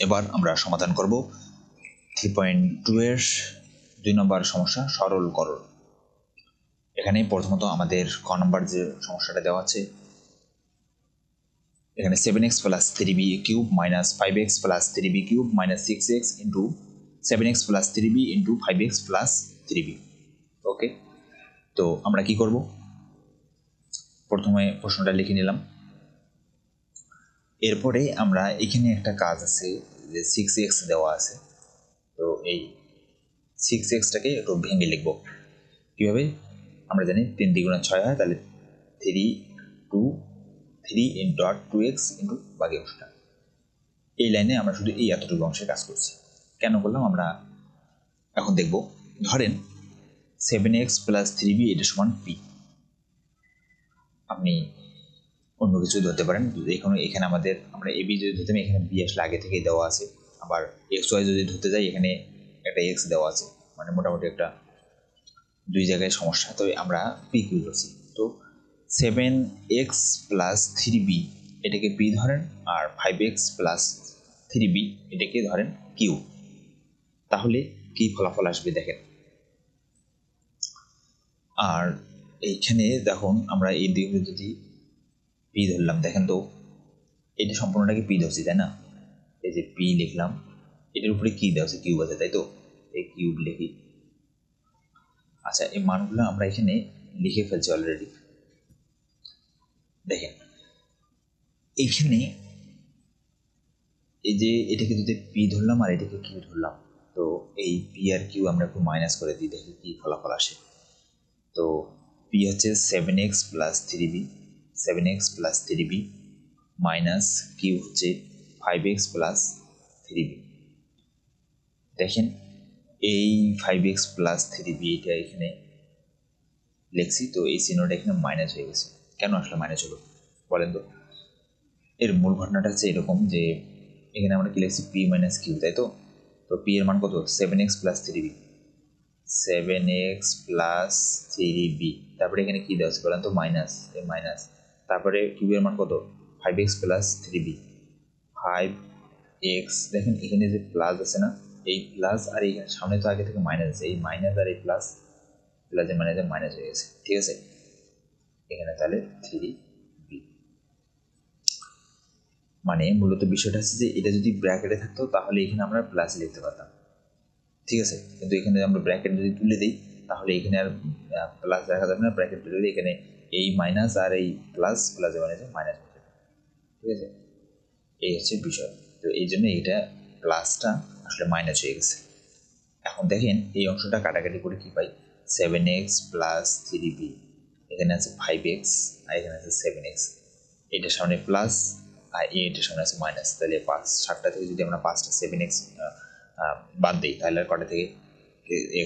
এবার আমরা সমাধান করব 3.2 এর 2 নম্বর সমস্যা সরলকরণ। এখানে প্রথমত আমাদের ক নম্বর যে সমস্যাটা দেওয়া আছে, এখানে 7x plus 3b cube minus 5x plus 3b cube minus 6x into 7x plus 3b into 5x plus 3b। ওকে, তো আমরা কি করব, প্রথমে প্রশ্নটা লিখে নিলাম। এরপরে আমরা এখানে একটা কাজ আছে যে 6x দেওয়া আছে, তো এই 6xটাকে একটু ভেঙে লিখব। কীভাবে? আমরা জানি 3 দ্বিগুণে 6 হয়, তাহলে 3 ইন্টু 2x ইন্টু বাকি অংশটা। এই লাইনে আমরা শুধু এই এতটুকু অংশে কাজ করছি। কেন করলাম আমরা এখন দেখব। ধরেন 7x প্লাস 3b এটা সমান p। আপনি অন্য কিছু ধরতে পারেন। এখানে আমরা ab যদি ধরতে এখানে b আসলে আগে থেকেই দেওয়া আছে। আবার xy যদি ধরতে যাই এখানে একটা x দেওয়া আছে, মানে মোটামুটি একটা দুই জায়গায় সমস্যা। তবে আমরা p কিউ ধরছি। তো 7x প্লাস 3b এটাকে p ধরেন, আর 5x প্লাস 3b এটাকে ধরেন কিউ। তাহলে কি ফলাফল আসবে দেখেন। আর এইখানে দেখুন আমরা এই দিকে যদি পি ধরলাম, দেখেন তো এটা সম্পূর্ণটাকে পি ধরছি, তাই না? এই যে পি লিখলাম, এটার উপরে কি দেওয়া আছে? কিউব আছে, তাই তো? এই কিউব লিখি। আচ্ছা, এই মানগুলো আমরা এখানে লিখে ফেলছি অলরেডি। দেখেন এইখানে এই যে এটাকে যদি পি ধরলাম আর এটাকে কিউ ধরলাম, তো এই পি আর কিউ আমরা একটু মাইনাস করে দিই, দেখি কি ফলাফল আসে। তো পি হচ্ছে 7x plus 3b, 7x plus 3b minus Q হচ্ছে 5x প্লাস 3b। দেখেন এই 5x প্লাস 3b এটা এখানে লিখছি, তো এই চিহ্নটা এখানে মাইনাস হয়ে গেছে। কেন আসলে মাইনাস হলো বলেন তো? এর মূল ঘটনাটা হচ্ছে এরকম যে এখানে আমরা কি লিখছি পি মাইনাস কিউ, তাই তো? তো পি এর মান কত? 7x plus 3b, 7x plus 3b। তারপরে এখানে কি দেওয়া আছে বলেন তো? মাইনাস, এই মাইনাস। তারপরে কিউবের মান কত? 5x plus 3b, 5x। দেখেন এখানে যে প্লাস আছে না, এই প্লাস আর এই সামনে তো আগে থেকে মাইনাস আছে, এই মাইনাস আর এই প্লাস, প্লাসে মাইনাসে মাইনাস হয়ে গেছে, ঠিক আছে? এখানে তাহলে 3b। মানে মূলত বিষয়টা হচ্ছে যে এটা যদি ব্র্যাকেটে থাকতো তাহলে এখানে আমরা প্লাস লিখতে পারতাম, ঠিক আছে? কিন্তু এখানে আমরা ব্র্যাকেট যদি তুলে দিই তাহলে এখানে আর প্লাস দেখা যাবে না। ব্র্যাকেট তুলে দিই, এখানে এই মাইনাস আর এই প্লাস, প্লাসে মাইনাসে মাইনাস হয়ে যাবে, ঠিক আছে? এই হচ্ছে বিষয়। তো এই জন্য এইটা প্লাসটা আসলে মাইনাস হয়ে গেছে। এখন দেখেন এই অংশটা কাটাকাটি করে কি পাই? 7x প্লাস 3b, এখানে আছে 5x আর এখানে আছে 7x। এটার সামনে প্লাস আর এটার সামনে আছে মাইনাস, তাহলে 7টা থেকে যদি আমরা 5টা 7x বাদ দিই তাহলে আর কটা থেকে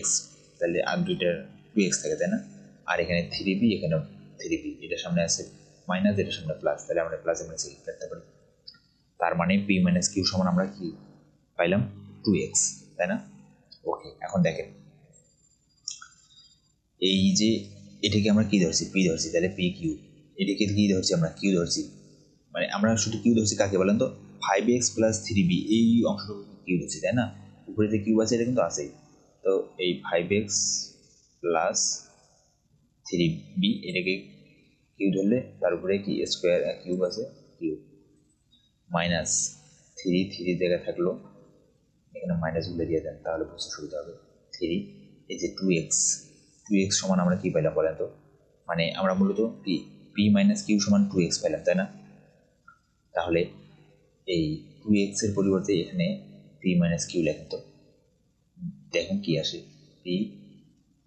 x, তাহলে আর 2x থাকে, তাই না? আর এখানে 3b, এখানে 3b, এটার সামনে আছে মাইনাস, এটার সামনে প্লাস, তাহলে আমরা প্লাসে মাইনাসে কাটতে পারি। তার মানে পি মাইনাস কিউ সমান আমরা কি পাইলাম? 2x, তাই না? ওকে, এখন দেখেন এই যে এটাকে আমরা কি ধরছি? পি ধরছি, তাহলে পি কিউ। এটাকে কি ধরছি? আমরা কিউ ধরছি। মানে আমরা শুধু কিউ ধরছি কাকে বলেন তো? 5x প্লাস 3b এই অংশটুকু কিউ ধরছি, তাই না? উপরে যে কিউ আছে এটা কিন্তু আছেই। তো এই 5x প্লাস 3b এটাকে কিউ ধরলে তার উপরে কি স্কোয়ার কিউব আছে, কিউব মাইনাস 3 জায়গায় থাকলো, এখানে মাইনাসগুলো দিয়ে দেন তাহলে বুঝতে সুবিধা হবে। 3 এই যে 2x সমান আমরা কি পাইলাম বলেন তো? মানে আমরা মূলত কি পি মাইনাস কিউ সমান 2x পাইলাম, তাই না? তাহলে এই 2x এর পরিবর্তে এখানে পি মাইনাস কিউ লেখেন তো, দেখেন কি আসে? পি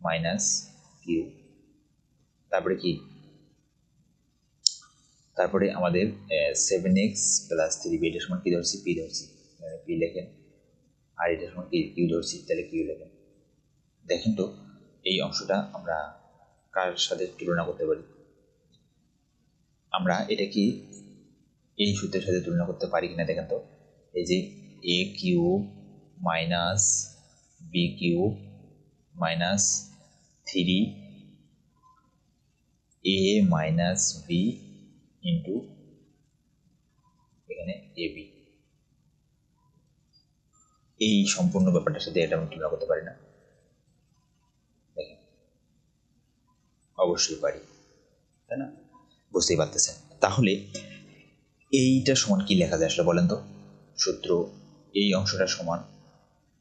মাইনাস কিউ, তারপরে কি? তারপরে আমাদের 7x প্লাস 3b এটার সমান কি ধরছি? পি ধরছি, এখানে পি লেখেন। আর এটার সমান কি? কিউ ধরছি, তাহলে কিউ লেখেন। দেখেন তো এই অংশটা আমরা কার সাথে তুলনা করতে পারি? আমরা এটা কি এই সূত্রের সাথে তুলনা করতে পারি কিনা দেখেন তো। এই যে A cube minus B cube minus 3 A minus B into এখানে এ বি, এই সম্পূর্ণ ব্যাপারটার সাথে এটা আমি তুলনা করতে পারি না। দেখেন অবশ্যই পারি, তাই না? বুঝতেই পারতেছেন। তাহলে এইটা সমান কি লেখা যায় আসলে বলেন তো? সূত্র এই অংশটা সমান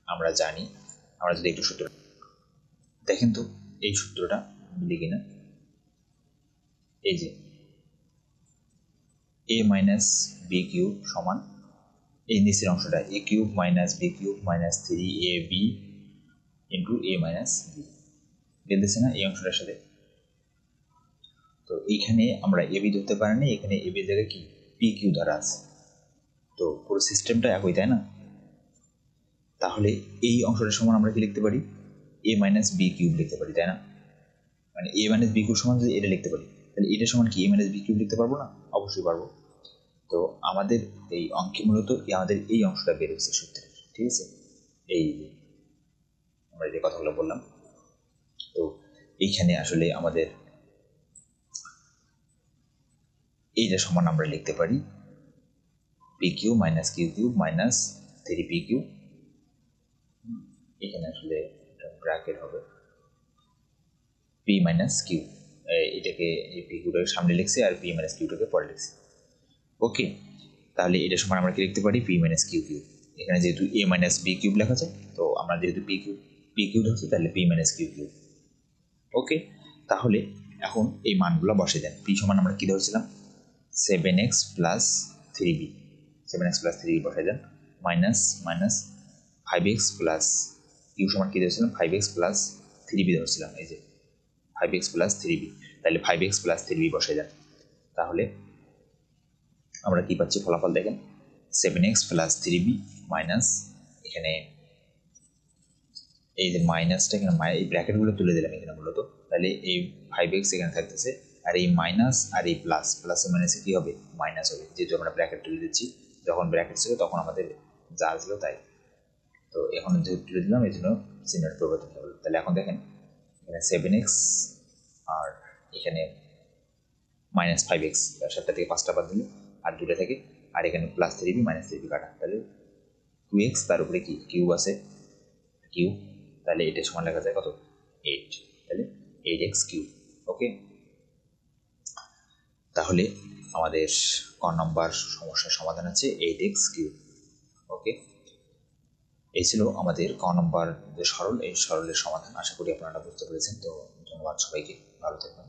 আমরা জানি, আমরা যদি একটু সূত্র দেখেন তো এই সূত্রটা মিলে কিনা। এই যে a মাইনাস বি কিউব সমান এই নিচের অংশটা a cube minus B cube minus 3ab into a minus B, মিলতেছে না এই অংশটার সাথে? তো এইখানে আমরা এ বি ধরতে পারি না, এখানে এ বি জায়গায় কি পি কিউ ধরা আছে। তো পুরো সিস্টেমটা একই, তাই না? তাহলে এই অংশটা সমান আমরা কি লিখতে পারি? এ মাইনাস বি কিউব লিখতে পারি, তাই না? মানে এ মাইনাস বি কিউব সমান যদি এটা লিখতে পারি, তাহলে এটা সমান কি এ মাইনাস বি কিউব লিখতে পারবো না? অবশ্যই পারবো। তো আমাদের এই অঙ্কে মূলত আমাদের এই অংশটা বের হচ্ছে সূত্রের, ঠিক আছে? এই আমরা যে কথাগুলো বললাম, তো এইখানে আসলে আমাদের এইটা সমান আমরা লিখতে পারি P Q minus Q cube minus 3 P Q. এখানে আসলে ব্র্যাকেট হবে পি মাইনাস কিউ, এটাকে এই পি কিউটাকে সামনে লিখছি আর পি মাইনাস কিউটাকে পরে লিখছি। ওকে, তাহলে এটা সমান আমরা কি লিখতে পারি পি মাইনাস কিউ কিউব। এখানে যেহেতু এ মাইনাস বি কিউব লেখা যায়, তো আমরা যেহেতু পি কিউব ধরছি তাহলে পি মাইনাস কিউ কিউব। ওকে, তাহলে এখন এই মানগুলো বসে দেন। পি সমান আমরা কী ধরছিলাম 7x plus 3b, 7x plus 3b বসে দেন, minus minus 5x plus Q সমান কী ধরছিলাম 5x প্লাস 3b ধরছিলাম, এই যে 5x প্লাস 3b, তাহলে 5x প্লাস 3b বসে দেন। তাহলে আমরা কী পাচ্ছি ফলাফল দেখেন 7x প্লাস 3b মাইনাস এখানে এই যে মাইনাসটা এখানে এই ব্র্যাকেটগুলো তুলে দিলাম এখানে মূলত, তাহলে এই 5x এখানে থাকতেছে আর এই মাইনাস আর এই প্লাস, প্লাসে মাইনাসে কী হবে মাইনাস হবে, যেহেতু আমরা ব্র্যাকেট তুলে দিচ্ছি। যখন ব্র্যাকেট ছিল তখন আমাদের যা ছিল তাই, তো এখন যেহেতু তুলে দিলাম এই জন্য চিহ্নটা পরিবর্তন হয়ে গেল। তাহলে এখন দেখেন এখানে 7x আর এখানে মাইনাস 5x, 7টা থেকে 5টা বাদ দিলে আর 2টা থেকে, আর এখানে প্লাস 3b মাইনাস 3b কাটা, তাহলে 2x, তার উপরে কি কিউব আছে কিউব, তাহলে এটা সমান লেখা যায় কত 8, তাহলে 8x কিউব। ওকে, তাহলে আমাদের ক নম্বর সমস্যার সমাধান আছে 8x কিউব। ওকে, এই ছিল আমাদের ক নম্বর যে সরল, এই সরলের সমাধান। আশা করি আপনারা বুঝতে পেরেছেন। তো ধন্যবাদ সবাইকে, ভালো থাকবেন।